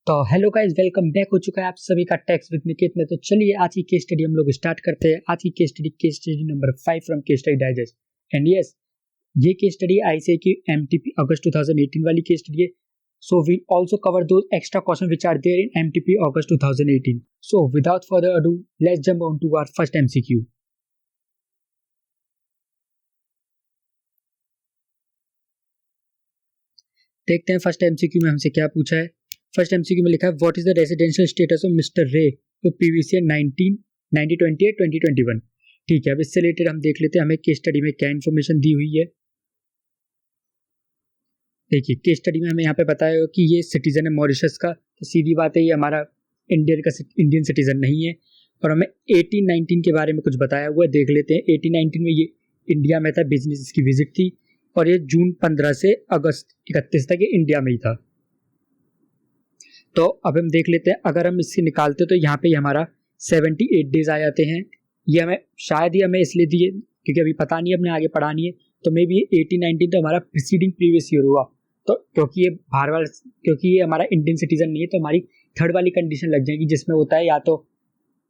तो hello guys, welcome back हो चुका है आप सभी का टैक्स विद निकेत में। तो चलिए आज की केस स्टडी हम लोग स्टार्ट करते हैं। आज की case study number 5 from case study digest. And yes, ये केस स्टडी आईसीए की एमटीपी अगस्त 2018 वाली केस स्टडी है। So we also cover those extra question which are there in MTP August 2018। So without further ado, let's jump on to our first MCQ. देखते हैं first MCQ में हमसे क्या पूछा है। फर्स्ट एमसीक्यू में लिखा है, what is the residential status of mister रे टू पीवीसी 1928 2021। ठीक है, अब इससे रिलेटेड हम देख लेते हैं हमें केस स्टडी में क्या इन्फॉर्मेशन दी हुई है। देखिए, केस स्टडी में हमें यहाँ पे बताया कि ये सिटीजन है मॉरिशस का। तो सीधी बात है, ये हमारा इंडियन सिटीजन नहीं है। और हमें 1819 के बारे में कुछ बताया हुआ है, देख लेते हैं। 1819 में ये इंडिया में था, बिजनेस की विजिट थी, और ये जून 15 से अगस्त 31 तक ये इंडिया में ही था। तो अब हम देख लेते हैं, अगर हम इससे निकालते तो यहाँ पे हमारा 78 डेज आ जाते हैं। ये हमें शायद ही हमें इसलिए दिए क्योंकि अभी पता नहीं है, हमने आगे पढ़ा नहीं है। तो मे भी 1819 तो हमारा प्रीसीडिंग प्रीवियस ईयर हुआ। तो क्योंकि ये हमारा इंडियन सिटीजन नहीं है, तो हमारी थर्ड वाली कंडीशन लग जाएगी, जिसमें होता है या तो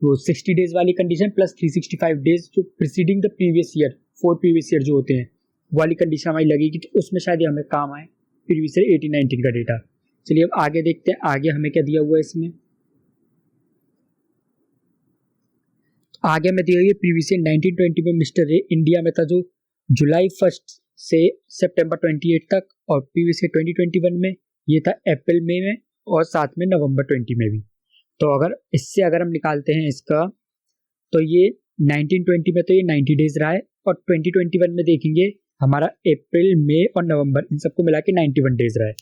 वो 60 डेज वाली कंडीशन प्लस 365 डेज जो preceding the previous year, 4 previous year जो होते हैं, वाली कंडीशन हमारी लगेगी। तो उसमें शायद हमें काम आए प्रीवियस ईयर 1819 का डेटा। चलिए अब आगे देखते हैं, आगे हमें क्या दिया हुआ है इसमें। आगे में दिया हुआ है प्रीवियस ईयर 1920 में मिस्टर रे इंडिया में था, जो जुलाई 1 से सितंबर 28 तक, और प्रीवियस ईयर 2021 में ये था अप्रैल में और साथ में नवंबर 20 में भी। तो अगर हम निकालते हैं इसका, तो ये 1920 में तो ये 90 डेज रहा है, और 2021 में देखेंगे हमारा अप्रैल, मई और नवंबर इन सबको मिला के 91 डेज रहा है।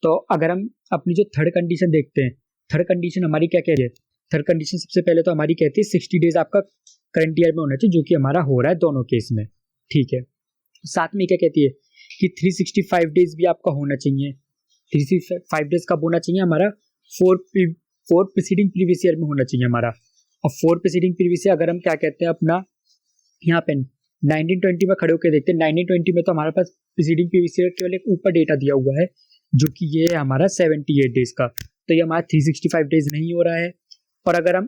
तो अगर हम अपनी जो थर्ड कंडीशन देखते हैं, थर्ड कंडीशन हमारी क्या कह रही है। थर्ड कंडीशन सबसे पहले तो हमारी कहती है 60 डेज आपका करंट ईयर में होना चाहिए, जो कि हमारा हो रहा है दोनों केस में। ठीक है, साथ में क्या कहती है कि 365 डेज भी आपका होना चाहिए। 365 डेज कब होना चाहिए हमारा, फोर प्रीसीडिंग प्रीवियस ईयर में होना चाहिए हमारा। और 4 प्रीसीडिंग प्रीवियस ईयर अगर हम क्या कहते हैं अपना, यहाँ पे 1920 में खड़े होकर देखते हैं। 1920 में तो हमारे पास प्रीसीडिंग प्रीवियस ईयर केवल एक ऊपर डेटा दिया हुआ है, जो कि ये है हमारा 78 डेज का। तो ये हमारा 365 डेज नहीं हो रहा है। और अगर हम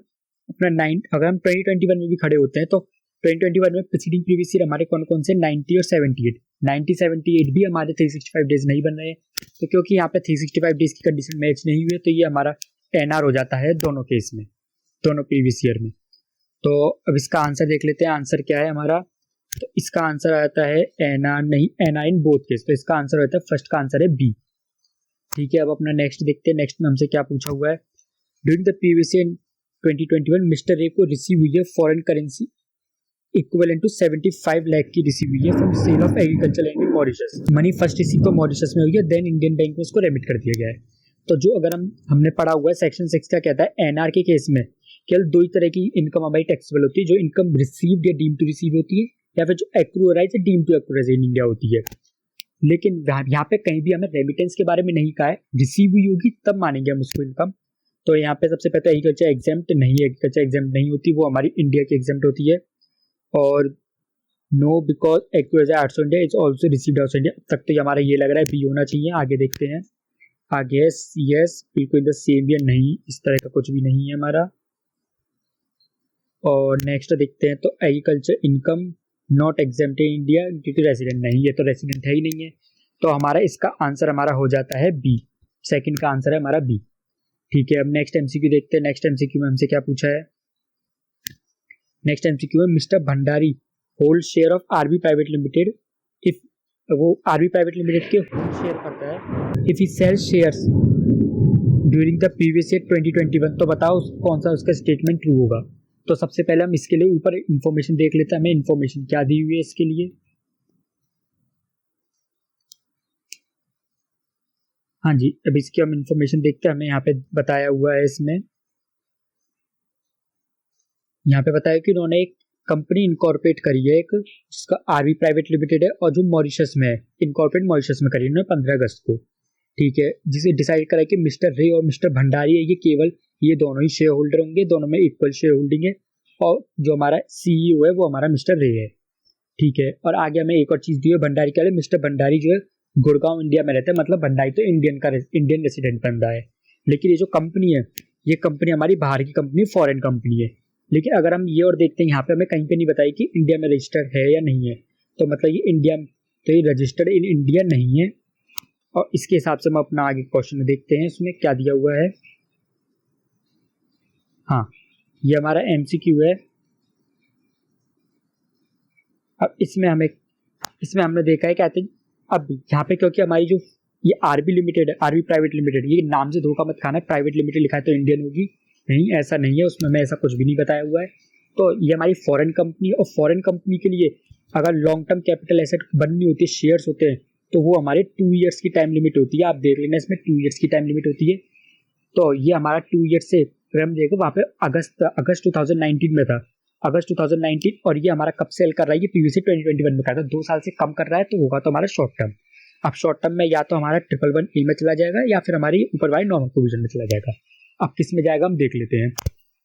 2021 में भी खड़े होते हैं, तो 2021 में प्रीसीडिंग प्रीवियस ईयर हमारे कौन कौन से, 90 और 78। 78 भी हमारे 365 डेज नहीं बन रहे हैं। तो क्योंकि यहाँ पे 365 डेज की कंडीशन मैच नहीं हुई है, तो ये हमारा एनआर हो जाता है दोनों केस में, दोनों प्रीवियस ईयर में। तो अब इसका आंसर देख लेते हैं, आंसर क्या है हमारा। तो इसका आंसर आता है एनआर नहीं, एनआर इन बोथ केस। तो इसका आंसर होता है, फर्स्ट का आंसर है बी। ठीक है, अब अपना नेक्स्ट देखते हैं। नेक्स्ट में हमसे क्या पूछा हुआ है। During the previous year 2021 mister Ray को रिसीव हुई है foreign currency equivalent to 75 lakh की रिसीव हुई है from sale of agriculture land in Mauritius. Money first receive तो मॉरिशस में हुई है, देन इंडियन बैंक में उसको रेमिट कर दिया गया है। तो जो अगर हमने पढ़ा हुआ है सेक्शन 6 क्या कहता है, एनआर के केस में केवल 2 ही तरह की इनकम हमारी टैक्सेबल होती है, जो इनकम रिसीव्ड या डीम टू रिसीव होती है, या फिर जो एक्रूअराइज या deem to accrue or arise in India होती है। लेकिन यहाँ पे कहीं भी हमें रेमिटेंस के बारे में नहीं कहा है, रिसीव हुई होगी तब मानेंगे हम उसको इनकम। तो यहाँ पे सबसे पहले एग्रीकल्चर एग्जाम्प्ट नहीं है, एग्रीकल्चर एग्जाम्प्ट नहीं होती, वो हमारी इंडिया की एग्जाम्प्ट होती है। और no because accrue or arise outside India is also received outside India. अब तक तो हमारा ये लग रहा है बी होना चाहिए। आगे देखते हैं, आगे यस बिल्कुल द सेम या नहीं, इस तरह का कुछ भी नहीं है हमारा। और नेक्स्ट देखते हैं, तो agriculture income not exempt in India क्योंकि रेसिडेंट नहीं है, तो रेसिडेंट है ही नहीं है। तो हमारा इसका आंसर हमारा हो जाता है बी, सेकंड का आंसर है हमारा बी। ठीक है, अब नेक्स्ट एमसीक्यू देखते हैं। नेक्स्ट एमसीक्यू में हमसे क्या पूछा है। नेक्स्ट एमसीक्यू में mister Bhandari hold share of RB private limited, if वो आरबी प्राइवेट लिमिटेड के होल्ड शेयर करता है, if he sell shares during the previous year 2021। तो बताओ कौन सा उसका स्टेटमेंट ट्रू होगा। तो सबसे पहले हम इसके लिए ऊपर इंफॉर्मेशन देख लेते हैं, हमें इंफॉर्मेशन क्या दी हुई है इसके लिए। हाँ जी, अब इसकी हम इंफॉर्मेशन देखते हैं, हमें यहाँ पे बताया हुआ है इसमें। यहाँ पे बताया कि उन्होंने एक कंपनी इनकॉर्पोरेट करी है, एक जिसका आरबी प्राइवेट लिमिटेड है, और जो मॉरिशस में है, इनकॉर्पोरेट मॉरिशस में करी उन्होंने 15 अगस्त को। ठीक है, जिसे डिसाइड करा कि मिस्टर रे और मिस्टर भंडारी है, ये केवल ये दोनों ही शेयर होल्डर होंगे, दोनों में इक्वल शेयर होल्डिंग है, और जो हमारा सीईओ है वो हमारा मिस्टर रे है। ठीक है, और आगे हमें एक और चीज दी है भंडारी के, मिस्टर भंडारी जो है गुड़गांव इंडिया में रहते हैं, मतलब भंडारी तो इंडियन रेसिडेंट बंदा है। लेकिन ये जो कंपनी है, ये कंपनी हमारी बाहर की कंपनी, फॉरेन कंपनी है। लेकिन अगर हम ये और देखते हैं, यहाँ पे हमें कहीं पे नहीं बताया कि इंडिया में रजिस्टर्ड है या नहीं है, तो मतलब ये इंडिया, तो ये रजिस्टर्ड इन इंडिया नहीं है। और इसके हिसाब से हम अपना आगे क्वेश्चन देखते हैं, इसमें क्या दिया हुआ है। हाँ, ये हमारा एमसीक्यू है। अब इसमें हमने देखा है, कहते हैं अब यहाँ पे, क्योंकि हमारी जो ये आरबी लिमिटेड है, आरबी प्राइवेट लिमिटेड, ये नाम से धोखा मत खाना, प्राइवेट लिमिटेड लिखा है तो इंडियन होगी, नहीं, ऐसा नहीं है, उसमें हमें ऐसा कुछ भी नहीं बताया हुआ है। तो ये हमारी फॉरेन कंपनी है, और फॉरेन कंपनी के लिए अगर लॉन्ग टर्म कैपिटल एसेट बननी होती है, शेयर्स होते हैं, तो वो हमारे 2 ईयर्स की टाइम लिमिट होती है। आप देख लेना, इसमें 2 ईयर्स की टाइम लिमिट होती है। तो ये हमारा 2 ईयर्स से, अगर हम देखो वहाँ पे अगस्त 2019 में था, अगस्त 2019, और ये हमारा कब सेल कर रहा है, ये पीवीसी 2021 में कहा था, 2 साल से कम कर रहा है, तो होगा तो हमारा शॉर्ट टर्म। अब शॉर्ट टर्म में या तो हमारा 111A में चला जाएगा, या फिर हमारी ऊपर वाली नॉर्मल प्रोविजन में चला जाएगा। अब किस में जाएगा हम देख लेते हैं।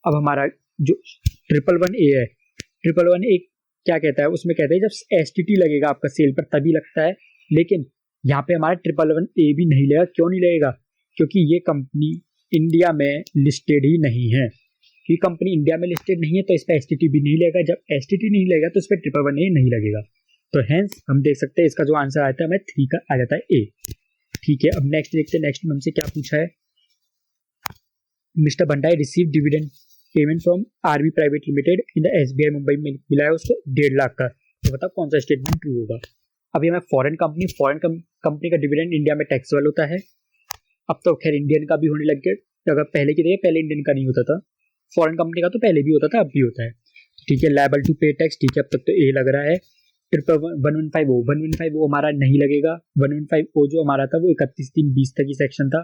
अब हमारा जो 111A है, 111A क्या कहता है, उसमें कहते हैं जब एसटीटी लगेगा आपका सेल पर तभी लगता है। लेकिन यहाँ पे हमारा 111A भी नहीं लगेगा। क्यों नहीं लगेगा? क्योंकि ये कंपनी इंडिया में लिस्टेड ही नहीं है। ये कंपनी इंडिया में लिस्टेड नहीं है, तो इस पर एसटीटी भी नहीं लगेगा। जब एसटीटी नहीं लगेगा तो इस पर 111A नहीं लगेगा। तो हेंस हम देख सकते हैं इसका जो आंसर आता है हमें 3 का आ जाता है ए। ठीक है, अब नेक्स्ट देखते हैं। नेक्स्ट में हमसे क्या पूछा है। Mister Bhandari receive dividend payment from RB private limited in the SBI Mumbai में मिला है उसको 1.5 लाख का। तो बताओ कौन सा स्टेटमेंट ट्रू होगा। अभी हमें फॉरेन कंपनी का डिविडेंड इंडिया में टैक्सेबल होता है। अब तो खैर इंडियन का भी होने लग गया। अगर पहले की देखिए, पहले इंडियन का नहीं होता था, फॉरेन कंपनी का तो पहले भी होता था, अब भी होता है। ठीक है, लायबल टू पे टैक्स, ठीक है, अब तक तो ए लग रहा है। 115O हमारा नहीं लगेगा। 115O जो हमारा था वो 31/3/20 तक ही सेक्शन था।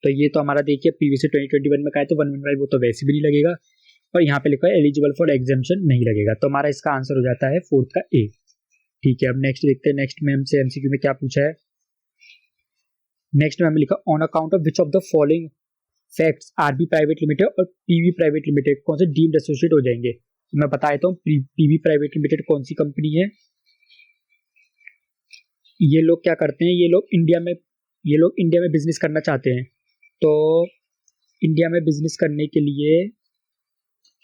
तो ये तो हमारा देखिए पीवीसी 2021 में का है, तो 115O तो वैसे भी नहीं लगेगा। और यहाँ पे लिखा है एलिजिबल फॉर एग्जेम्पशन नहीं लगेगा। तो हमारा इसका आंसर हो जाता है 4th का ए। ठीक है, अब नेक्स्ट देखते हैं। नेक्स्ट में हमसे एमसीक्यू में क्या पूछा है। नेक्स्ट में हमें लिखा on account of which of the following facts RB private limited और पीवी प्राइवेट लिमिटेड कौन से डीम्ड एसोसिएट हो जाएंगे। तो मैं बता देता हूँ, पीवी प्राइवेट लिमिटेड कौन सी कंपनी है। ये लोग क्या करते हैं, ये लोग इंडिया में बिजनेस करना चाहते हैं। तो इंडिया में बिजनेस करने के लिए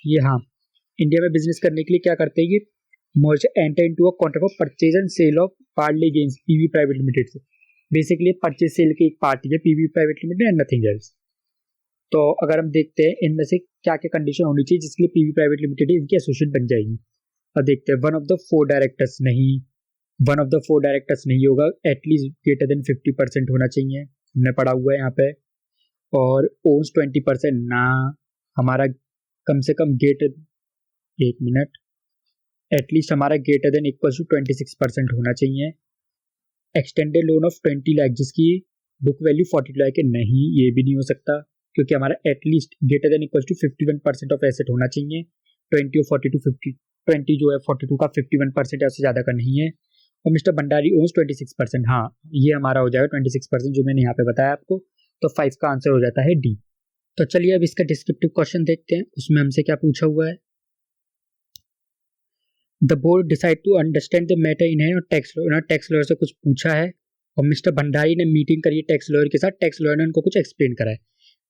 इंडिया में बिजनेस करने के लिए क्या करते हैं, ये मर्ज enter into a contract of purchase and sale of partly gains PV private limited से। बेसिकली परचेज सेल की एक पार्टी है PV private limited and nothing else. तो अगर हम देखते हैं इनमें से क्या क्या कंडीशन होनी चाहिए जिसके लिए पीवी प्राइवेट लिमिटेड इनकी एसोसिएट बन जाएगी। और देखते हैं, one of the four directors नहीं होगा, एटलीस्ट ग्रेटर देन 50% होना चाहिए, हमने पढ़ा हुआ है यहाँ पे। और ओन्स 20% ना, हमारा कम से कम एटलीस्ट हमारा ग्रेटर देन इक्वल टू 26% होना चाहिए। एक्सटेंडेड लोन ऑफ 20 लाख जिसकी बुक वैल्यू 42 लाख है, नहीं, ये भी नहीं हो सकता, क्योंकि हमारा at least greater than equal to 51% of asset होना चाहिए। 20 और 42 50, 20 जो है 42 का 51% ऐसे ज़्यादा का नहीं है। और मिस्टर भंडारी ओन्स 26%, हाँ, ये हमारा हो जाएगा 26% जो मैंने यहाँ पे बताया आपको। तो 5 का आंसर हो जाता है डी। तो चलिए अब इसका डिस्क्रिप्टिव क्वेश्चन देखते हैं, उसमें हमसे क्या पूछा हुआ है। The board decide to understand the matter in tax lawyer. Tax lawyer से कुछ पूछा है और मिस्टर भंडारी ने मीटिंग करी टैक्स लॉयर के साथ। टैक्स लॉयर ने उनको कुछ एक्सप्लेन करा है।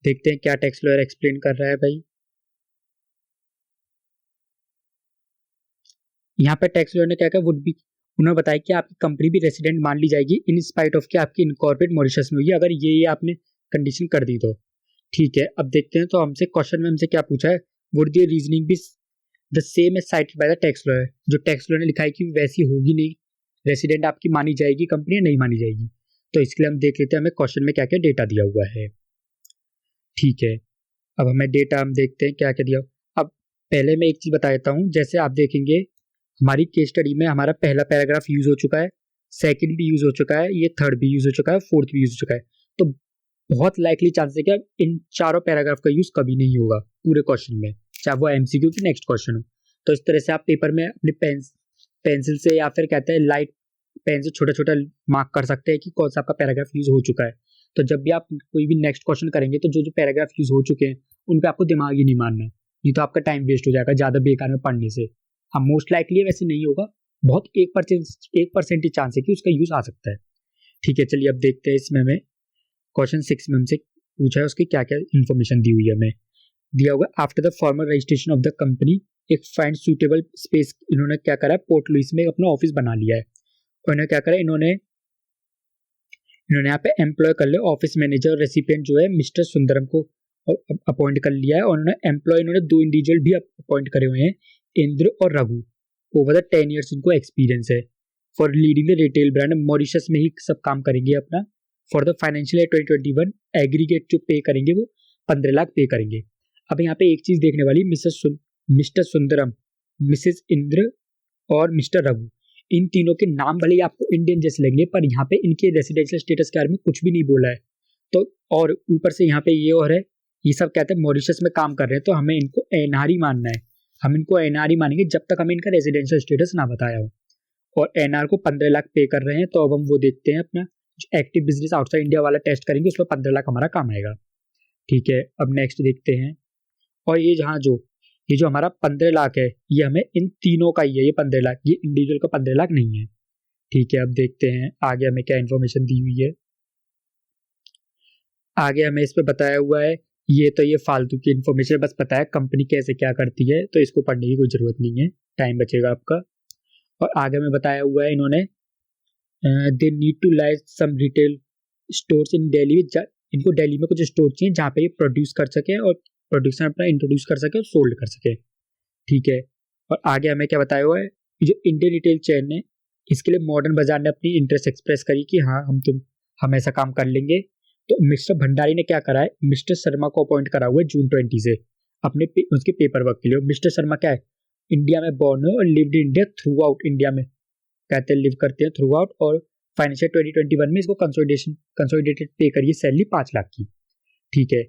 देखते हैं क्या टैक्स लॉयर एक्सप्लेन कर रहा है भाई। यहाँ पे टैक्स लॉयर ने क्या कहा, उन्होंने बताया कि आपकी कंपनी भी रेसिडेंट मान ली जाएगी इन स्पाइट ऑफ कि आपकी इनकॉर्पोरेट मॉरिशस में हुई है, अगर ये आपने कंडीशन कर दी तो। ठीक है, अब देखते हैं तो हमसे क्वेश्चन में हमसे क्या पूछा है। Would the reasoning be the same as cited by the tax lawyer. जो टैक्स लॉयर ने लिखा है कि वैसी होगी नहीं, रेसिडेंट आपकी मानी जाएगी कंपनी, नहीं मानी जाएगी। तो इसके लिए हम देख लेते हैं हमें क्वेश्चन में क्या क्या डेटा दिया हुआ है। ठीक है, अब हमें डेटा हम देखते हैं क्या क्या दिया। अब पहले मैं एक चीज़ बता देता हूँ, जैसे आप देखेंगे हमारी केस स्टडी में हमारा पहला पैराग्राफ यूज हो चुका है, सेकंड भी यूज हो चुका है, ये थर्ड भी यूज हो चुका है, फोर्थ भी यूज हो चुका है। तो बहुत लाइकली चांस है कि इन चारों पैराग्राफ का यूज कभी नहीं होगा पूरे क्वेश्चन में, चाहे वो एमसीक्यू की नेक्स्ट क्वेश्चन हो। तो इस तरह से आप पेपर में अपने पेंसिल से या फिर कहते हैं लाइट पेन से छोटा छोटा मार्क कर सकते हैं कि कौन सा आपका पैराग्राफ यूज हो चुका है। तो जब भी आप कोई भी नेक्स्ट क्वेश्चन करेंगे तो जो जो पैराग्राफ यूज हो चुके हैं उन पर आपको दिमाग ही नहीं मारना, ये तो आपका टाइम वेस्ट हो जाएगा ज़्यादा बेकार में पढ़ने से। हाँ, मोस्ट लाइकली वैसे नहीं होगा, बहुत 1% ही चांस है कि उसका यूज आ सकता है। ठीक है, चलिए अब देखते हैं इसमें हमें क्वेश्चन 6 में हमसे पूछा है उसकी क्या क्या इन्फॉर्मेशन दी हुई है हमें। दिया हुआ after the formal registration of the company एक फाइंड सूटेबल स्पेस, इन्होंने क्या करा है पोर्ट लुइस में अपना ऑफिस बना लिया है। और इन्होंने क्या करा, इन्होंने यहाँ पे एम्प्लॉय कर लिया ऑफिस मैनेजर रेसिपिएंट जो है मिस्टर सुंदरम को अपॉइंट कर लिया है। और इन्होंने 2 इंडिविजुअल भी अपॉइंट करे हुए हैं, इंद्र और रघु। ओवर द 10 ईयर्स इनको एक्सपीरियंस है for leading the retail brand, Mauritius में ही सब काम करेंगे अपना। For the financial year 2021 aggregate जो पे करेंगे वो 15 लाख पे करेंगे। अब यहाँ पे एक चीज देखने वाली, मिस्टर सुंदरम, मिसेस इंद्र और मिस्टर रघु, इन तीनों के नाम भले ही आपको इंडियन जैसे लगेंगे पर यहाँ पे इनके रेसिडेंशियल स्टेटस के बारे में कुछ भी नहीं बोला है। तो और ऊपर से यहाँ पे ये और है, ये सब कहते हैं मॉरिशस में काम कर रहे हैं तो हमें इनको एनआरई मानना है। हम इनको एनआरई मानेंगे जब तक हमें इनका रेसिडेंशियल स्टेटस ना बताया हो। और एनआर को 15 लाख पे कर रहे हैं, तो अब हम वो देखते हैं अपना एक्टिव बिजनेस आउटसाइड इंडिया वाला टेस्ट करेंगे, उसमें 15 लाख हमारा काम आएगा। ठीक है, अब नेक्स्ट देखते हैं। और ये जो हमारा 15 लाख है ये हमें इन तीनों का ही है, ये 15 लाख, ये इंडिविजुअल का 15 लाख नहीं है। ठीक है, अब देखते हैं आगे हमें क्या इन्फॉर्मेशन दी हुई है। आगे हमें इस पे बताया हुआ है, ये फालतू की इन्फॉर्मेशन बस पता है कंपनी कैसे क्या करती है, तो इसको पढ़ने की कोई जरूरत नहीं है, टाइम बचेगा आपका। और आगे में बताया हुआ है इन्होंने they need to lease some retail stores in Delhi, इनको दिल्ली में कुछ स्टोर चाहिए जहाँ पे ये प्रोड्यूस कर सके और प्रोडक्शन अपना इंट्रोड्यूस कर सके और सोल्ड कर सके। ठीक है, और आगे हमें क्या बताया हुआ है, जो इंडियन रिटेल चेन है इसके लिए मॉडर्न बाजार ने अपनी इंटरेस्ट एक्सप्रेस करी कि हाँ हम ऐसा काम कर लेंगे। तो मिस्टर भंडारी ने क्या करा है, मिस्टर शर्मा को अपॉइंट करा हुआ है जून 20 से उसके पेपर वर्क के लिए। मिस्टर शर्मा क्या है, इंडिया में बॉर्न है और lived in India through out, India में कहते हैं लिव करते हैं थ्रू आउट। और फाइनेंशियल 2021 में इसको कंसोलिडेटेड पे करिए सैलरी 5 लाख की। ठीक है,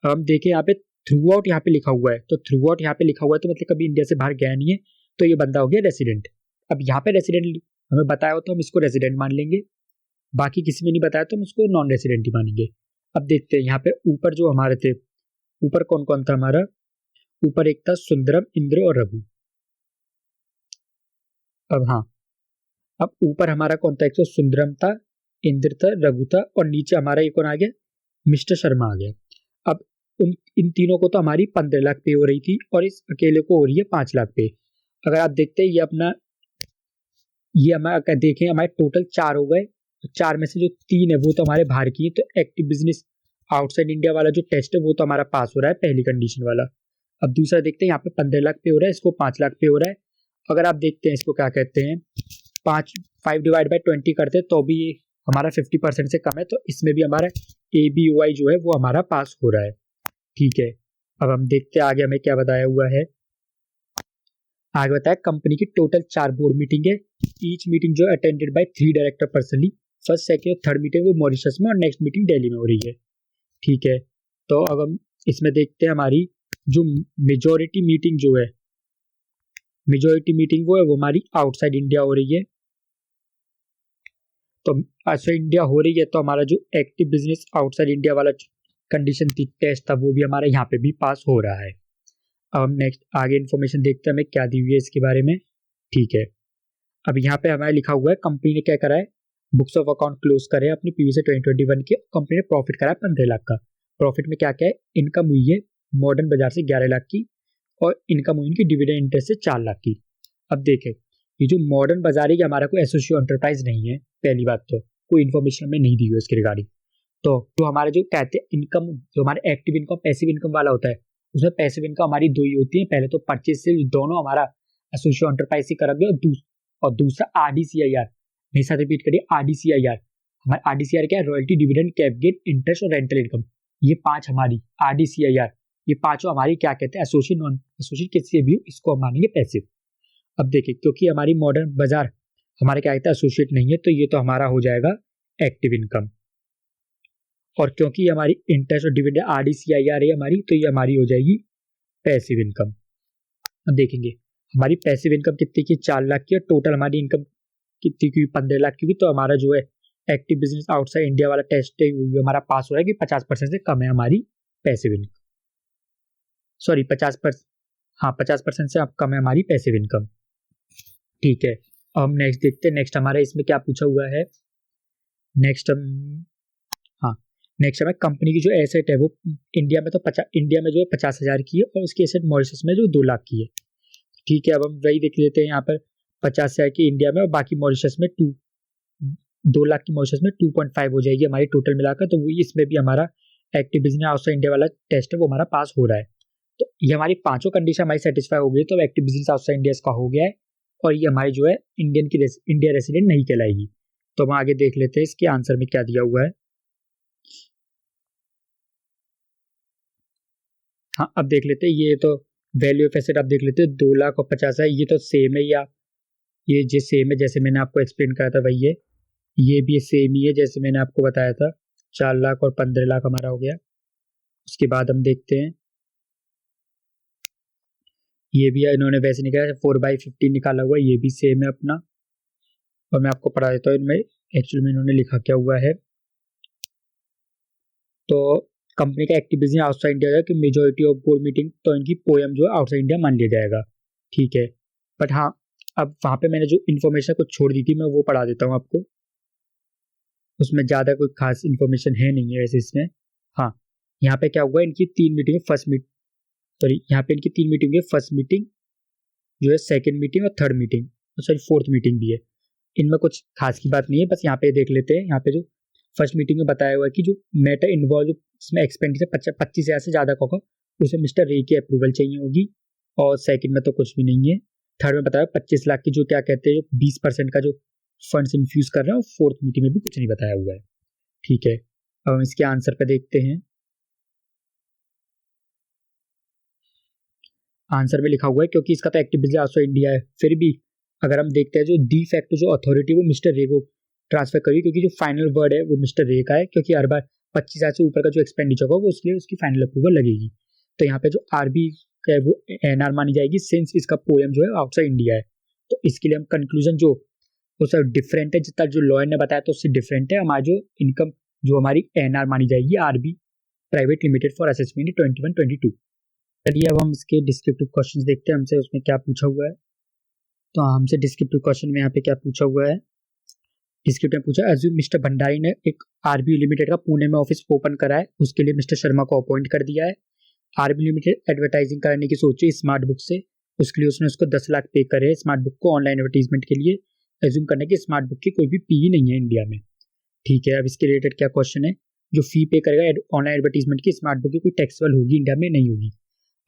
अब हम देखें यहाँ पे थ्रू आउट यहाँ पे लिखा हुआ है, तो थ्रू आउट यहाँ पे लिखा हुआ है तो मतलब कभी इंडिया से बाहर गया नहीं है, तो ये बंदा हो गया रेसिडेंट। अब यहाँ पे रेसिडेंट हमें बताया हो तो हम इसको रेसिडेंट मान लेंगे, बाकी किसी में नहीं बताया तो हम उसको नॉन रेसिडेंट ही मानेंगे। अब देखते हैं यहाँ पे ऊपर जो हमारे थे, ऊपर कौन कौन था हमारा, ऊपर एक था सुंदरम, इंद्र और रघु। अब हाँ, अब ऊपर हमारा कौन था, एक तो सुंदरम था, इंद्र था, रघु था, और नीचे हमारा ये कौन आ गया, मिस्टर शर्मा आ गया। अब इन तीनों को तो हमारी 15 लाख पे हो रही थी और इस अकेले को हो रही है 5 लाख पे। अगर आप देखते हैं ये हमारा देखें हमारे टोटल 4 हो गए, 4 में से जो 3 है वो तो हमारे बाहर की है, तो एक्टिव बिजनेस आउटसाइड इंडिया वाला जो टेस्ट है वो तो हमारा पास हो रहा है पहली कंडीशन वाला। अब दूसरा देखते हैं, यहाँ पे 15 लाख पे हो रहा है, इसको 5 लाख पे हो रहा है। अगर आप देखते हैं इसको क्या कहते हैं, 5 डिवाइड बाई 20 करते हैं तो भी ये हमारा 50% से कम है, तो इसमें भी हमारा ABOI जो है वो हमारा पास हो रहा है। ठीक है, अब हम देखते हैं आगे हमें क्या बताया हुआ है। आगे बताया कंपनी की टोटल 4 बोर्ड मीटिंग है, ईच मीटिंग जो attended by 3 director personally, first second और थर्ड मीटिंग वो मॉरिशस में और नेक्स्ट मीटिंग दिल्ली में हो रही है। ठीक है, तो अब हम इसमें देखते हैं हमारी जो मेजोरिटी मीटिंग वो है वो हमारी आउटसाइड इंडिया हो रही है। तो आउटसाइड इंडिया हो रही है तो हमारा जो एक्टिव बिजनेस आउटसाइड इंडिया वाला कंडीशन थी, टेस्ट था, वो भी हमारा यहाँ पे भी पास हो रहा है। अब हम नेक्स्ट आगे इन्फॉर्मेशन देखते हैं हमें क्या दी हुई है इसके बारे में। ठीक है, अब यहाँ पे हमारा लिखा हुआ है कंपनी ने क्या करा है, बुक्स ऑफ अकाउंट क्लोज करे अपनी पीवी से 2021 के, कंपनी ने प्रॉफिट करा है 15 लाख का। प्रॉफिट में क्या क्या है, इनकम हुई है मॉडर्न बाजार से 11 लाख की, और इनकम हुई इनकी डिविडेंड इंटरेस्ट से 4 लाख की। अब देखें, ये जो मॉडर्न बाजार है हमारा कोई एसोसिएट एंटरप्राइज नहीं है, पहली बात तो कोई इन्फॉर्मेशन हमें नहीं दी हुई इसके रिगार्डिंग। तो जो हमारे जो कहते हैं इनकम, जो हमारे एक्टिव इनकम पैसिव इनकम वाला होता है, उसमें पैसिव इनकम हमारी 2 ही होती है, पहले तो परचेज से दोनों हमारा एसोसिएट एंटरप्राइज से करेंगे, और दूसरा RDCIR, मेरे साथ रिपीट करिए RDCIR। हमारा RDCIR क्या है, royalty dividend cap gain interest और रेंटल इनकम, ये 5 हमारी RDCIR, ये पांचों हमारी क्या कहते हैं एसोसिएट नॉन एसोसिएट किसी भी हो, इसको हम मानेंगे पैसिव। अब देखिए क्योंकि हमारी मॉडर्न बाजार हमारे क्या कहते हैं एसोसिएट नहीं है, तो ये तो हमारा हो जाएगा एक्टिव इनकम, और क्योंकि हमारी इंटरेस्ट और डिविडेंड RDCIR है हमारी, तो ये हमारी हो जाएगी पैसिव इनकम। अब देखेंगे हमारी पैसिव इनकम कितनी की, 4 लाख की, और टोटल हमारी इनकम कितनी की, 15 लाख की। तो हमारा जो है एक्टिव बिजनेस आउटसाइड इंडिया वाला टेस्ट है हमारा पास हो रहा है कि 50% से कम है हमारी पैसिव इनकम, सॉरी 50%, हाँ 50% से अब कम है हमारी पैसिव इनकम। ठीक है, अब हम नेक्स्ट देखते हैं, नेक्स्ट हमारे इसमें क्या पूछा हुआ है। नेक्स्ट हम हाँ नेक्स्ट हमें कंपनी की जो एसेट है वो इंडिया में जो है 50,000 की है और उसकी एसेट मॉरिशस में जो 2 लाख की है। ठीक है, अब हम वही देख लेते हैं यहाँ पर 50,000 की इंडिया में और बाकी मॉरिशस में 2 लाख की मॉरिशस में 2.5 हो जाएगी हमारी टोटल मिलाकर। तो वो इसमें भी हमारा एक्टिव बिजनेस आउटसाइड इंडिया वाला टेस्ट है वो हमारा पास हो रहा है। तो ये हमारी पांचों कंडीशन हमारी सेटिस्फाई हो गई, तो एक्टिव बिजनेस आउटसाइड इंडिया इसका हो गया है और ये हमारी जो है इंडिया रेसिडेंट नहीं कहलाएगी। तो हम आगे देख लेते हैं इसके आंसर में क्या दिया हुआ है। हाँ, अब देख लेते हैं, ये तो वैल्यू ऑफ एसेट आप देख लेते हैं 2,50,000 है, ये तो सेम है या ये जो सेम है जैसे मैंने आपको एक्सप्लेन करा था वही है। ये भी सेम ही है जैसे मैंने आपको बताया था, 4 लाख और 15 लाख हमारा हो गया। उसके बाद हम देखते हैं ये भी इन्होंने वैसे निकाला 4/15 निकाला हुआ, ये भी सेम है अपना। और मैं आपको पढ़ा देता हूँ इनमें एक्चुअली में इन्होंने लिखा क्या हुआ है। तो कंपनी का एक्टिव बिजनेस आउटसाइड इंडिया है कि मेजोरिटी ऑफ बोर्ड मीटिंग तो इनकी पोएम जो है आउटसाइड इंडिया मान लिया जाएगा। ठीक है, बट हाँ, अब वहाँ पे मैंने जो इन्फॉर्मेशन कुछ छोड़ दी थी मैं वो पढ़ा देता हूँ आपको। उसमें ज़्यादा कोई खास इन्फॉर्मेशन है नहीं है वैसे इसमें। हाँ, यहाँ पे क्या हुआ, इनकी 3 मीटिंग सॉरी यहाँ पे इनकी 3 मीटिंग है। फर्स्ट मीटिंग जो है, सेकेंड मीटिंग और third meeting, sorry fourth meeting भी है। इनमें कुछ खास की बात नहीं है, बस यहाँ पे देख लेते हैं। यहाँ पे जो फर्स्ट मीटिंग में बताया हुआ है कि जो मैटर इन्वॉल्व इसमें एक्सपेंडिचर 25,000 से ज़्यादा का होगा उसे मिस्टर रे की अप्रूवल चाहिए होगी। और सेकंड में तो कुछ भी नहीं है। थर्ड में बताया 25 लाख की जो क्या कहते हैं 20% का जो फंड्स इन्फ्यूज कर रहे हैं, और फोर्थ मीटिंग में भी कुछ नहीं बताया हुआ है। ठीक है, अब हम इसके आंसर पे देखते हैं। आंसर में लिखा हुआ है क्योंकि इसका तो एक्टिव बिजनेस आल्सो इंडिया है, फिर भी अगर हम देखते हैं जो डी फैक्टो जो अथॉरिटी वो मिस्टर रे को ट्रांसफर करी, क्योंकि जो फाइनल वर्ड है वो मिस्टर रे का है, क्योंकि हर बार 25,000 से ऊपर का जो एक्सपेंडिचर होगा वो उसके लिए उसकी फाइनल अप्रूवल लगेगी। तो यहाँ पे जो आरबी है वो एनआर मानी जाएगी सिंस इसका पोएम जो है आउटसाइड इंडिया है। तो इसके लिए हम कंक्लूजन जो वो सब डिफरेंट है, जितना जो लॉयर ने बताया तो उससे डिफरेंट है। हमारी जो इनकम जो हमारी एनआर मानी जाएगी RB private limited for assessment 21-22। चलिए अब हम इसके डिस्क्रिप्टिव क्वेश्चंस देखते हैं हमसे उसमें क्या पूछा हुआ है। तो हमसे डिस्क्रिप्टिव क्वेश्चन में यहाँ पे क्या पूछा हुआ है। डिस्क्रिप्टिव में पूछा एज्यूम मिस्टर भंडारी ने एक आरबी लिमिटेड का पुणे में ऑफिस ओपन करा है, उसके लिए मिस्टर शर्मा को अपॉइंट कर दिया है। आरबी लिमिटेड एडवर्टाइजिंग कराने की सोची स्मार्ट बुक से, उसके लिए उसने उसको 10 लाख पे करे स्मार्ट बुक को ऑनलाइन एडवर्टीजमेंट के लिए। एज्यूम करने की स्मार्ट बुक की कोई भी पी नहीं है इंडिया में। ठीक है, अब इसके रिलेटेड क्या क्वेश्चन है, जो फी पे करेगा ऑनलाइन एडवर्टीजमेंट की स्मार्ट बुक की कोई टैक्सेबल होगी इंडिया में, नहीं होगी।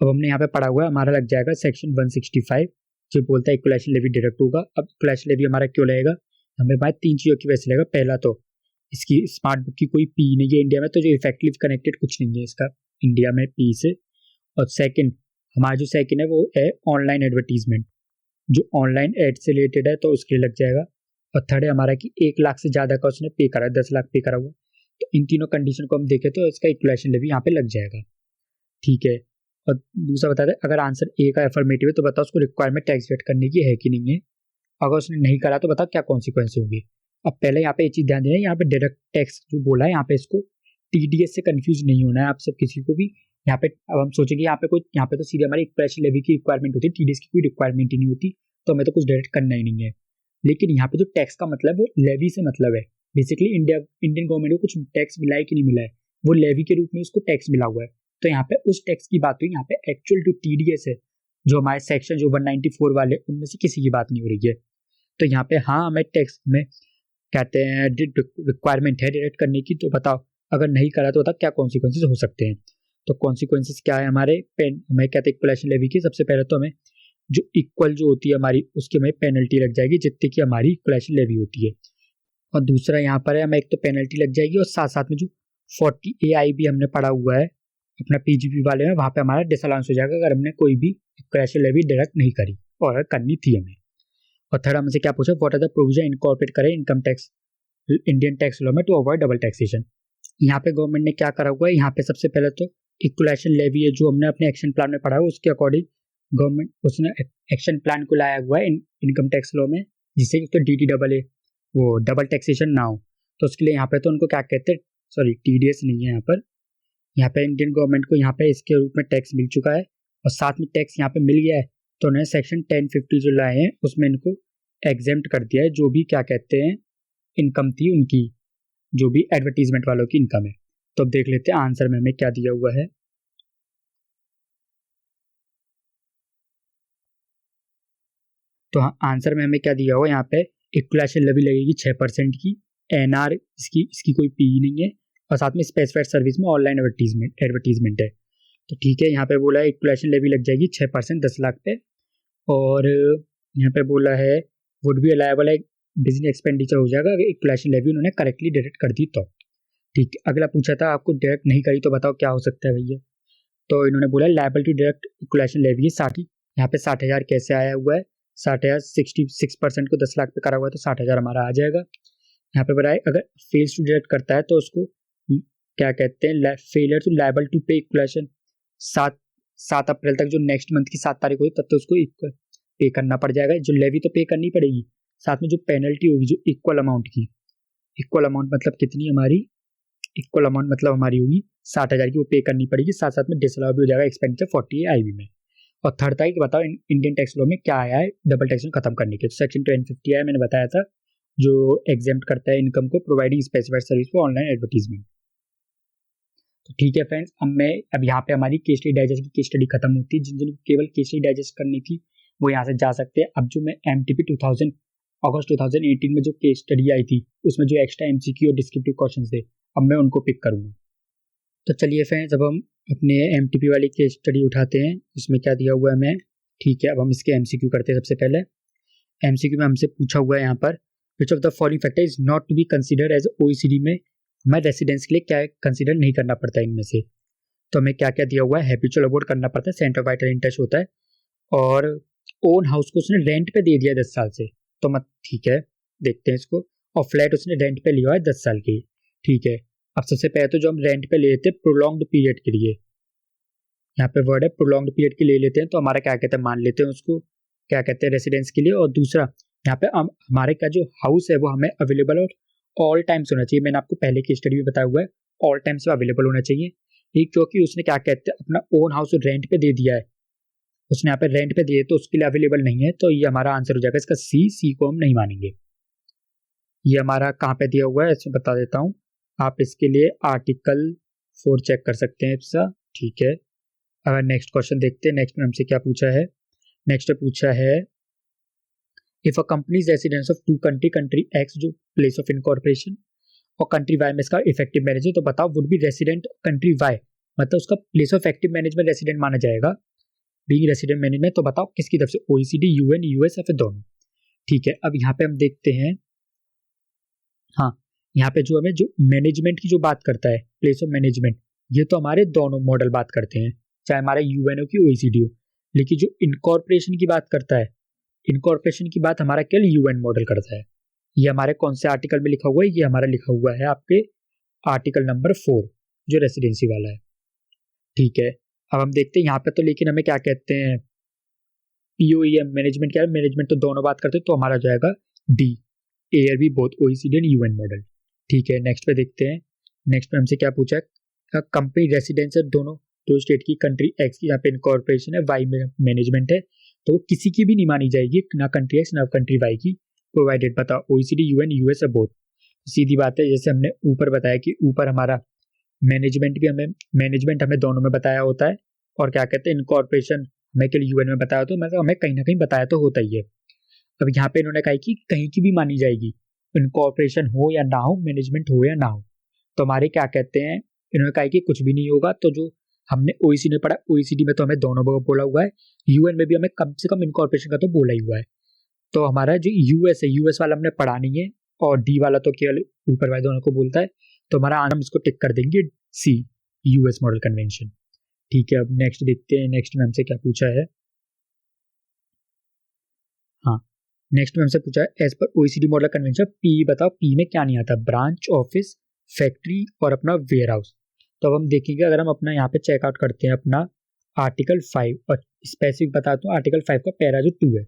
अब हमने यहाँ पे पढ़ा हुआ है, हमारा लग जाएगा सेक्शन 165 जो बोलता है इक्वलाइजेशन लेवी डायरेक्ट होगा। अब इक्वलाइजेशन लेवी हमारा क्यों लगेगा, हमें बात 3 चीज़ों की वजह से लगेगा। पहला तो इसकी स्मार्ट बुक की कोई पी नहीं है इंडिया में, तो जो इफेक्टिव कनेक्टेड कुछ नहीं है इसका इंडिया में पी से। और सेकंड, हमारा जो सेकंड है वो है ऑनलाइन एडवर्टीजमेंट, जो ऑनलाइन एड से रिलेटेड है तो उसके लिए लग जाएगा। और थर्ड है हमारा कि 1 लाख से ज़्यादा का उसने पे करा है, 10 लाख पे करा हुआ। तो इन तीनों कंडीशन को हम देखें तो इसका इक्वलाइजेशन लेवी यहाँ पे लग जाएगा। ठीक है, और दूसरा बता दें, अगर आंसर ए का एफर्मेटिव है तो बताओ उसको रिक्वायरमेंट टैक्स वेट करने की है कि नहीं है। अगर उसने नहीं करा तो बताओ क्या कॉन्सिक्वेंस होंगे। अब पहले यहाँ पे एक चीज़ ध्यान देना है, यहाँ पे डायरेक्ट टैक्स जो बोला है यहाँ पे इसको टीडीएस से कंफ्यूज नहीं होना है आप सब किसी को भी। यहाँ पे अब हम सोचेंगे यहाँ पे तो सीधे हमारी इक्वलाइजेशन लेवी की रिक्वायरमेंट होती है, टीडीएस की कोई रिक्वायरमेंट ही नहीं होती, तो हमें तो कुछ डायरेक्ट करना ही नहीं है। लेकिन यहाँ पे जो टैक्स का मतलब वो लेवी से मतलब है। बेसिकली इंडियन गवर्नमेंट को कुछ टैक्स मिला है कि नहीं मिला है, वो लेवी के रूप में उसको टैक्स मिला हुआ है। तो यहाँ पे उस टैक्स की बात हुई, यहाँ पे एक्चुअल जो टीडीएस है जो हमारे सेक्शन जो 194 वाले उनमें से किसी की बात नहीं हो रही है। तो यहाँ पे हाँ हमें टैक्स में कहते हैं रिक्वायरमेंट है डायरेक्ट करने की, तो बताओ अगर नहीं करा तो बताओ क्या कॉन्सिक्वेंसेज हो सकते हैं। तो कॉन्सिक्वेंसेज क्या है हमारे हमें कहते हैं इक्वलाइजेशन लेवी की, सबसे पहले तो हमें जो इक्वल जो होती है हमारी उसकी हमें पेनल्टी लग जाएगी जितनी की हमारी इक्वलाइजेशन लेवी होती है। और दूसरा यहाँ पर है हमें एक तो पेनल्टी लग जाएगी और साथ साथ में जो 40 AI भी हमने पढ़ा हुआ है अपना पीजीपी वाले में, वहाँ पे हमारा डिसअलाउंस हो जाएगा अगर हमने कोई भी इक्वलाइजेशन लेवी डायरेक्ट नहीं करी और अगर करनी थी हमें। और थर्ड हमसे क्या पूछा, what are the provision incorporate करें income tax Indian tax law में टू अवॉइड डबल टैक्सेशन। यहाँ पे गवर्नमेंट ने क्या करा हुआ है, यहाँ पे सबसे पहले तो इक्वलाइजेशन लेवी है जो हमने अपने एक्शन प्लान में पढ़ा है उसके अकॉर्डिंग गवर्नमेंट उसने एक्शन प्लान को लाया हुआ है इनकम टैक्स लॉ में, जिससे कि DTAA वो डबल टैक्सेशन ना हो। तो उसके लिए यहाँ पे तो उनको क्या कहते हैं, सॉरी TDS नहीं है यहाँ पे इंडियन गवर्नमेंट को यहाँ पे इसके रूप में टैक्स मिल चुका है और साथ में टैक्स यहाँ पे मिल गया है। तो उन्होंने सेक्शन 1050 जो लाए हैं उसमें इनको एग्जेम्प्ट कर दिया है, जो भी क्या कहते हैं इनकम थी उनकी, जो भी एडवर्टीजमेंट वालों की इनकम है। तो अब देख लेते हैं आंसर में हमें क्या दिया हुआ है। तो हाँ, आंसर में हमें क्या दिया हुआ है यहाँ पे, इक्वलाइजेशन लेवी लगेगी 6% की, एनआर इसकी इसकी कोई पी नहीं है, और साथ में स्पेसिफाइड सर्विस में ऑनलाइन एडवर्टीजमेंट है। तो ठीक है, यहाँ पे बोला है इक्वलाइजेशन लेवी लग जाएगी 6% 10 लाख पे, और यहाँ पे बोला है वुड बी अलाइबल है बिजनेस एक्सपेंडिचर हो जाएगा अगर इक्वलाइजेशन लेवी उन्होंने करेक्टली डायरेक्ट कर दी तो। ठीक है, अगला पूछा था आपको डायरेक्ट नहीं करी तो बताओ क्या हो सकता है भैया। तो इन्होंने बोला liable to direct equalization levy है 60, यहाँ पे 60,000 कैसे आया हुआ है, 60,000 66% को 10 लाख पे करा हुआ है तो 60,000 हमारा आ जाएगा। यहाँ पे बताए अगर फेल्स टू डायरेक्ट करता है तो उसको क्या कहते हैं, फेलियर टू लायबल टू पे इक्वलाइजेशन 7 अप्रैल तक, जो नेक्स्ट मंथ की 7 तारीख हुई तब तो उसको पे करना पड़ जाएगा। जो लेवी तो पे करनी पड़ेगी, साथ में जो पेनल्टी होगी जो इक्वल अमाउंट की, इक्वल अमाउंट मतलब कितनी हमारी, इक्वल अमाउंट मतलब हमारी होगी 60,000 की, वो पे करनी पड़ेगी, साथ साथ में डिसअलाउ भी हो जाएगा एक्सपेंडिचर 40 आईवी में। और थर्ड था कि बताओ इंडियन टैक्स लॉ में क्या आया है डबल टैक्सेशन खत्म करने के, सेक्शन 250 आया मैंने बताया था, जो एग्जेम्प्ट करता है इनकम को providing specified service for online advertisement. तो ठीक है फ्रेंड्स, अब यहाँ पे हमारी केस स्टडी डाइजेस्ट की केस स्टडी खत्म होती है। जिन केवल केस स्टडी डाइजेस्ट करनी थी वो यहाँ से जा सकते हैं। अब जो मैं MTP 2000 अगस्त 2018 में जो केस स्टडी आई थी उसमें जो एक्स्ट्रा MCQ और डिस्क्रिप्टिव क्वेश्चन थे, अब मैं उनको पिक करूंगा। तो चलिए फ्रेंड्स, अब हम अपने MTP वाली केस स्टडी उठाते हैं, इसमें क्या दिया हुआ है हमें। ठीक है, अब हम इसके MCQ करते हैं। सबसे पहले MCQ में हमसे पूछा हुआ है यहाँ पर, which of the following factor is not to be considered as OECD में हमें रेसिडेंस के लिए क्या कंसिडर नहीं करना पड़ता है इनमें से। तो हमें क्या क्या दिया हुआ है, हैबिचुअल अबोर्ड करना पड़ता है, सेंटर वाइटर इंटरेस्ट होता है, और ओन हाउस को उसने रेंट पे दे दिया 10 साल से, तो मत ठीक है देखते हैं इसको, और फ्लैट उसने रेंट पे लिया है 10 साल के लिए। ठीक है, अब सबसे पहले तो जो हम रेंट पे ले लेते हैं प्रोलॉन्ग्ड पीरियड के लिए, यहाँ पे वर्ड है प्रोलॉन्ग्ड पीरियड के ले लेते हैं, तो हमारा क्या कहते हैं, मान लेते हैं उसको क्या कहते हैं रेसिडेंस के लिए। और दूसरा यहाँ पे हमारे का जो हाउस है वो हमें अवेलेबल और ऑल टाइम्स होना चाहिए, मैंने आपको पहले की स्टडी में बताया हुआ है ऑल टाइम्स अवेलेबल होना चाहिए। ये क्योंकि उसने क्या कहते हैं अपना ओन हाउस रेंट पे दे दिया है, उसने यहाँ पे रेंट पे दिए तो उसके लिए अवेलेबल नहीं है, तो ये हमारा आंसर हो जाएगा इसका सी को हम नहीं मानेंगे। ये हमारा कहाँ पे दिया हुआ है इसमें बता देता हूँ, आप इसके लिए आर्टिकल 4 चेक कर सकते हैं इसका। ठीक है, अगर नेक्स्ट क्वेश्चन देखते हैं, नेक्स्ट में हमसे क्या पूछा है, नेक्स्ट पूछा है if a company residence of two country X जो प्लेस ऑफ इनकॉर्पोरेशन और कंट्री वाई में इसका इफेक्टिव मैनेजर, तो बताओ would be resident country Y, मतलब उसका place of active management resident माना जाएगा बीइंग रेसिडेंट मैनेजमेंट, तो बताओ किसकी तरफ से, OECD UN US या फिर दोनों। ठीक है, अब यहाँ पे हम देखते हैं, हाँ यहाँ पे जो हमें जो मैनेजमेंट की जो बात करता है प्लेस ऑफ मैनेजमेंट, ये तो हमारे दोनों मॉडल बात करते हैं, चाहे हमारे UN हो कि OECD हो, लेकिन जो इनकॉर्पोरेशन की बात करता है, इनकॉर्पोरेशन की बात हमारा केवल UN मॉडल करता है। ये हमारे कौन से आर्टिकल में लिखा हुआ है, ये हमारा लिखा हुआ है आपके आर्टिकल नंबर 4 जो रेसिडेंसी वाला है। ठीक है, अब हम देखते हैं यहाँ पे तो, लेकिन हमें क्या कहते हैं POEM मैनेजमेंट, क्या है मैनेजमेंट तो दोनों बात करते हैं, तो हमारा जाएगा D ARB both OECD and UN model. ठीक है, नेक्स्ट पे देखते हैं, नेक्स्ट में हमसे क्या पूछा है, कंपनी रेसिडेंस है दोनों दो स्टेट की, कंट्री एक्स की यहाँ पे इनकॉर्पोरेशन है, वाई में मैनेजमेंट है, तो वो किसी की भी नहीं मानी जाएगी, ना कंट्री एक्स ना कंट्री वाई की, प्रोवाइडेड बताओ OECD UN US है बोथ। सीधी बात है, जैसे हमने ऊपर बताया कि ऊपर हमारा मैनेजमेंट हमें दोनों में बताया होता है, और क्या कहते हैं इनकॉर्पोरेशन हमें केवल UN में बताया होता है, मतलब हमें कहीं ना कहीं बताया तो होता ही है। अब यहाँ पे इन्होंने कहा कि कहीं की भी मानी जाएगी, इनकॉर्पोरेशन हो या ना हो, मैनेजमेंट हो या ना हो, तो हमारे क्या कहते हैं इन्होंने कहा कि कुछ भी नहीं होगा। तो जो हमने OECD में पढ़ा, OECD में तो हमें दोनों बोला हुआ है, UN में भी हमें कम से कम इनकॉर्पोरेशन का तो बोला ही हुआ है, तो हमारा जो US है US वाला हमने पढ़ा नहीं है, और D वाला तो केवल ऊपर वाले दोनों को बोलता है, तो हमारा हम इसको टिक कर देंगे C US मॉडल कन्वेंशन। ठीक है, अब नेक्स्ट देखते हैं, नेक्स्ट में हमसे क्या पूछा है, हाँ नेक्स्ट में हमसे पूछा है एज पर OECD मॉडल कन्वेंशन P बताओ, P में क्या नहीं आता, ब्रांच ऑफिस फैक्ट्री और अपना वेयर हाउस। तो अब हम देखेंगे, अगर हम अपना यहाँ पे चेकआउट करते हैं अपना आर्टिकल 5, और स्पेसिफिक बताता हूँ आर्टिकल 5 का पैरा जो 2 है,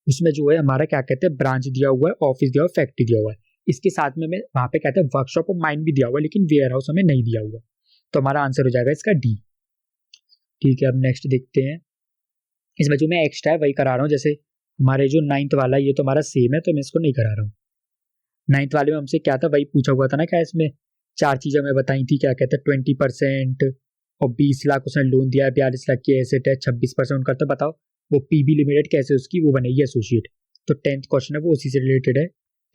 उसमें जो है हमारा क्या कहते हैं ब्रांच दिया हुआ है, ऑफिस दिया हुआ है, फैक्ट्री दिया हुआ है, इसके साथ में वहाँ पे कहते हैं वर्कशॉप और माइन भी दिया हुआ है, लेकिन वेयर हाउस हमें नहीं दिया हुआ, तो हमारा आंसर हो जाएगा इसका D। ठीक है, अब नेक्स्ट देखते हैं, इसमें जो मैं एक्स्ट्रा है वही करा रहा हूँ, जैसे हमारे जो 9th वाला ये तो हमारा सेम है, तो मैं इसको नहीं करा रहा हूँ। 9th वाले में हमसे क्या था वही पूछा हुआ था ना, क्या इसमें 4 चीज़ें हमें बताई थी, क्या कहते हैं 20% और 20 लाख उसने लोन दिया है, 42 लाख की एसेट है, 26% करता। बताओ वो पीबी लिमिटेड कैसे उसकी वो बनेगी एसोसिएट। तो 10th क्वेश्चन है वो उसी से रिलेटेड है।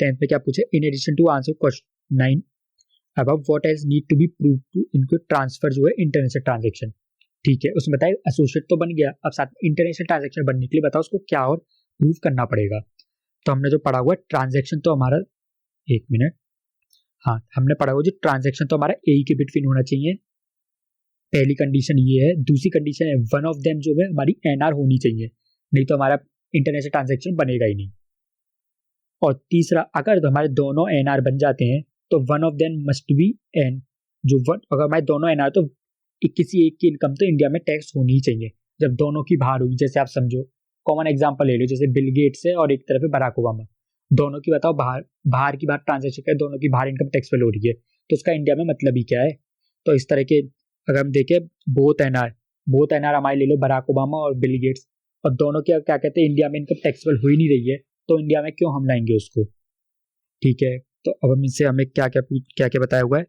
10th में क्या पूछे, in addition to answer question 9 अब what else need to be prove to इनको ट्रांसफर जो है इंटरनेशनल ट्रांजेक्शन। ठीक है, उसमें बताए एसोसिएट तो बन गया, अब साथ में इंटरनेशनल ट्रांजेक्शन बनने के लिए बताओ उसको क्या और प्रूव करना पड़ेगा। तो हमने जो पढ़ा हुआ ट्रांजेक्शन तो हमारा, एक मिनट, हाँ हमने पढ़ा हुआ जो ट्रांजेक्शन तो हमारा ए के बिटवीन होना चाहिए, पहली कंडीशन ये है। दूसरी कंडीशन है वन ऑफ देम जो है हमारी एनआर होनी चाहिए, नहीं तो हमारा इंटरनेशनल ट्रांजेक्शन बनेगा ही नहीं। और तीसरा, अगर हमारे दोनों एनआर बन जाते हैं तो one of them must be an, जो वन अगर हमारे दोनों एनआर तो किसी एक की इनकम तो इंडिया में टैक्स होनी ही चाहिए जब दोनों की बाहर हुई। जैसे आप समझो कॉमन एग्जांपल ले लो, जैसे बिल गेट्स है और एक तरफ है बराक ओबामा, दोनों की बताओ बाहर की बाहर ट्रांजेक्शन है, दोनों की बाहर इनकम टैक्स पे हो रही है, तो उसका इंडिया में मतलब ही क्या है। तो इस तरह के अगर हम देखें बोथ एनआर हमारे ले लो बराक ओबामा और बिल गेट्स, और दोनों की क्या कहते हैं इंडिया में इनकम टैक्सेबल हो ही नहीं रही है, तो इंडिया में क्यों हम लाएंगे उसको। ठीक है, तो अब हम इनसे हमें क्या क्या बताया हुआ है,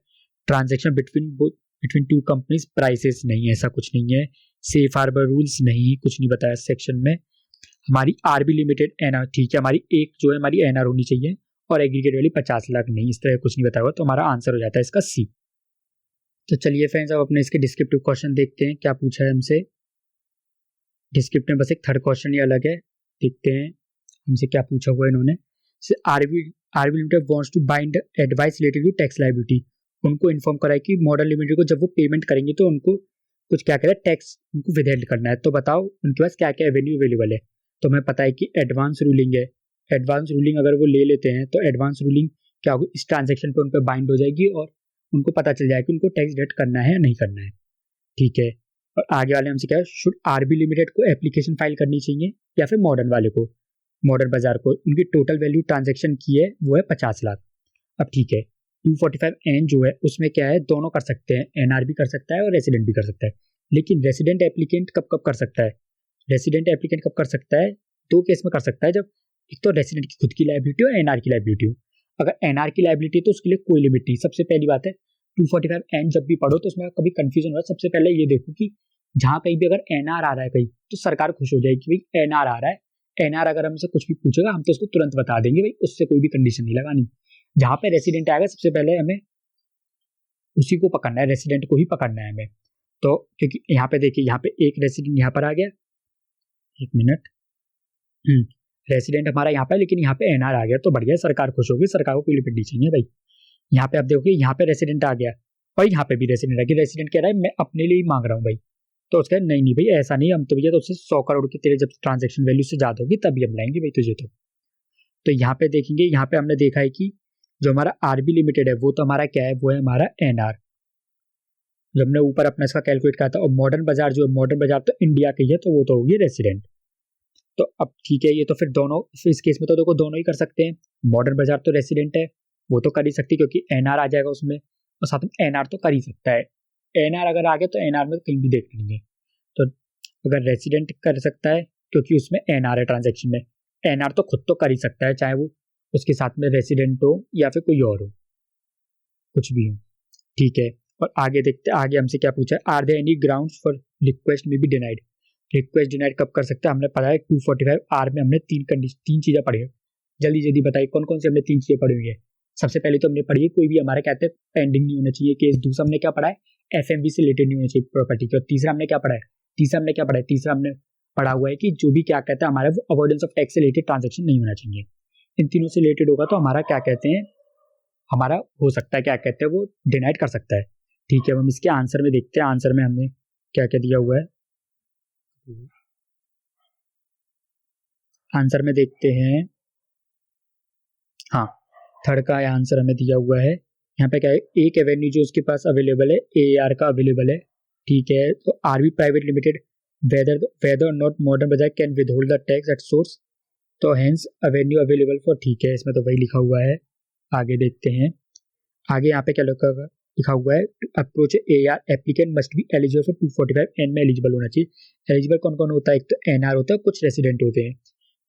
transaction between two companies prices नहीं है, ऐसा कुछ नहीं है। सेफ हार्बर रूल्स नहीं, कुछ नहीं बताया सेक्शन में। हमारी आरबी लिमिटेड एनआर, ठीक है, हमारी एक जो है हमारी एनआर होनी चाहिए और एग्रीगेट वाली 50 लाख नहीं, इस तरह कुछ नहीं बताया हुआ, तो हमारा आंसर हो जाता है इसका सी। तो चलिए फ्रेंड्स अब अपने इसके डिस्क्रिप्टिव क्वेश्चन देखते हैं क्या पूछा है हमसे। डिस्क्रिप्टिव में बस एक थर्ड क्वेश्चन ही अलग है, देखते हैं हमसे क्या पूछा हुआ है इन्होंने। RB limited wants to bind advice related to tax liability, उनको इन्फॉर्म करा है कि मॉडर्न लिमिटेड को जब वो पेमेंट करेंगे तो उनको कुछ क्या कहते हैं टैक्स उनको विदहेल्ड करना है। तो बताओ उनके पास क्या क्या एवेन्यू अवेलेबल है। तो हमें पता है कि एडवांस रूलिंग है, एडवांस रूलिंग अगर वो ले लेते हैं तो एडवांस रूलिंग क्या होगी, इस ट्रांजेक्शन पे उन पर बाइंड हो जाएगी और उनको पता चल जाएगा कि उनको टैक्स डिडक्ट करना है या नहीं करना है। ठीक है, और आगे वाले हमसे क्या है, शुड आरबी लिमिटेड को एप्लीकेशन फाइल करनी चाहिए या फिर मॉडर्न वाले को, मॉडर्न बाजार को। उनकी टोटल वैल्यू ट्रांजेक्शन की है वो है 50 लाख। अब ठीक है, 245N जो है उसमें क्या है, दोनों कर सकते हैं, एनआर भी कर सकता है और रेसिडेंट भी कर सकता है। लेकिन रेसिडेंट एप्लीकेंट कब कब कर सकता है, रेसिडेंट एप्लीकेंट कब कर सकता है, दो केस में कर सकता है, जब एक तो रेसिडेंट की खुद की लायबिलिटी हो, एनआर की लायबिलिटी हो। अगर एनआर की लायबिलिटी तो उसके लिए कोई लिमिट नहीं। सबसे पहली बात है 245N जब भी पढ़ो तो उसमें कभी कंफ्यूजन हो, सबसे पहले ये देखो कि जहाँ कहीं भी अगर एनआर आ रहा है कहीं तो सरकार खुश हो जाएगी कि भाई एनआर आ रहा है, एनआर अगर हमसे कुछ भी पूछेगा हम तो उसको तुरंत बता देंगे, भाई उससे कोई भी कंडीशन नहीं लगानी। जहाँ पे रेसिडेंट आएगा सबसे पहले हमें उसी को पकड़ना है, रेसिडेंट को ही पकड़ना है हमें। तो क्योंकि यहाँ पे देखिए, यहाँ पे एक रेसिडेंट यहाँ पर आ गया, एक मिनट, रेसिडेंट हमारा यहाँ पे, लेकिन यहाँ पे एनआर आ गया तो बढ़िया, सरकार खुश होगी, सरकार को कोई लिमिट नहीं चाहिए भाई। यहाँ पे आप देखोगे यहाँ पे रेसिडेंट आ गया और यहाँ पे भी रेसिडेंट आ गया, रेसिडेंट कह रहा है मैं अपने लिए ही मांग रहा हूँ भाई, तो उसका नहीं नहीं भाई ऐसा नहीं, हम तो भैया तो उससे 100 करोड़ की तेरे जब ट्रांजेक्शन वैल्यू से ज्यादा होगी तभी हम लाएंगे भाई तुझे। तो यहाँ पे देखेंगे, यहाँ पे हमने देखा है कि जो हमारा आरबी लिमिटेड है वो तो हमारा क्या है, वो है हमारा एनआर, जब हमने ऊपर अपना इसका कैलकुलेट करा था। और मॉडर्न बाजार जो है, मॉडर्न बाजार तो इंडिया की है तो वो तो होगी रेसिडेंट। तो अब ठीक है, ये तो फिर दोनों, इस केस में तो देखो दोनों ही कर सकते हैं, मॉडर्न बाजार तो रेसिडेंट है वो तो कर ही सकती क्योंकि एनआर आ जाएगा उसमें, और साथ में एनआर तो कर ही सकता है। एनआर अगर आ गया तो एनआर में कहीं भी देख लेंगे। तो अगर रेसिडेंट कर सकता है क्योंकि उसमें एनआर है ट्रांजेक्शन में, एनआर तो खुद तो कर ही सकता है चाहे वो उसके साथ में रेसिडेंट हो या फिर कोई और हो, कुछ भी हो। ठीक है, और आगे देखते हैं आगे हमसे क्या पूछा है, are there any grounds for request may be denied. Request denied कब कर सकता है, हमने पढ़ा है 245 में हमने तीन चीजें पढ़ी है। जल्दी जल्दी बताइए कौन कौन सी हमने तीन चीजें पढ़ी हुई है। सबसे पहले तो हमने पढ़ी है कोई भी हमारा कहते हैं पेंडिंग नहीं होना चाहिए केस। दूसरा हमने क्या पढ़ा है, एफएमवी से रिलेटेड नहीं होना चाहिए प्रॉपर्टी की। और तीसरा हमने क्या पढ़ा है, तीसरा हमने पढ़ा हुआ है कि जो भी क्या कहता है हमारा वो अवॉइडेंस ऑफ टैक्स से रिलेटेड ट्रांजेक्शन नहीं होना चाहिए। इन तीनों से रिलेटेड होगा तो हमारा क्या कहते हैं, हमारा हो सकता है क्या कहते हैं वो डिनाइड कर सकता है। ठीक है, हम इसके आंसर में देखते हैं, आंसर में हमने क्या क्या दिया हुआ है, आंसर में देखते हैं। हाँ, थर्ड का आंसर हमें दिया हुआ है। यहाँ पे क्या है, एक एवेन्यू जो उसके पास अवेलेबल है एआर का अवेलेबल है। ठीक है, तो RB private limited whether not modern Bazaar can withhold the tax at source, तो हेंस एवेन्यू अवेलेबल फॉर। ठीक है, इसमें तो वही लिखा हुआ है। आगे देखते हैं, आगे यहाँ पे क्या लिखा हुआ है, to approach AR applicant must be eligible for 245N में एलिजिबल होना चाहिए। एलिजिबल कौन कौन होता है, एक तो एनआर होता है, कुछ रेसिडेंट होते हैं।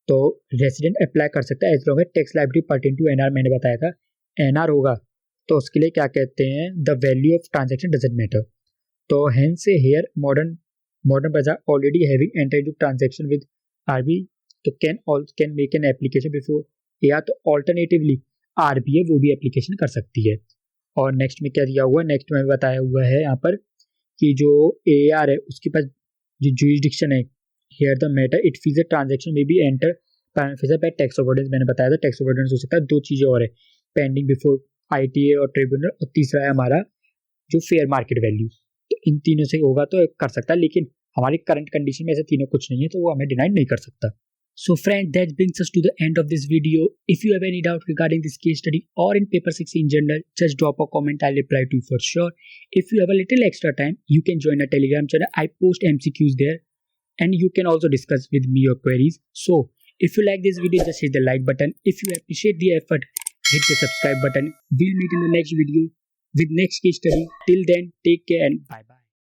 तो रेसिडेंट अप्लाई कर सकता है as long as tax liability pertain to NR, मैंने बताया था एनआर होगा तो उसके लिए क्या कहते हैं, the value of transaction doesn't matter. तो hence here modern Bazaar already having enter into transaction with RB, तो can make an application before, या तो ऑल्टरनेटिवली आरबीआई वो भी एप्लीकेशन कर सकती है। और नेक्स्ट में क्या दिया हुआ है, नेक्स्ट में बताया हुआ है यहाँ पर कि जो एआर है उसके पास जो जुरिसडिक्शन है, here the matter it feels a transaction में be enter parameter by tax avoidance. मैंने बताया था टैक्स अवॉइडेंस हो सकता है, दो चीज़ें और है, पेंडिंग बिफोर आईटीए और ट्रिब्यूनल, और तीसरा है हमारा जो फेयर मार्केट वैल्यू। तो इन तीनों से होगा तो कर सकता है, लेकिन हमारी करंट कंडीशन में ऐसे तीनों कुछ नहीं है तो वो हमें डिनाई नहीं कर सकता। So friend, that brings us to the end of this video. If you have any doubt regarding this case study or in paper 6 in general, just drop a comment, I'll reply to you for sure. If you have a little extra time, you can join our Telegram channel. I post MCQs there and you can also discuss with me your queries. So if you like this video, just hit the like button. If you appreciate the effort, hit the subscribe button. We'll meet in the next video with next case study. Till then, take care and bye bye.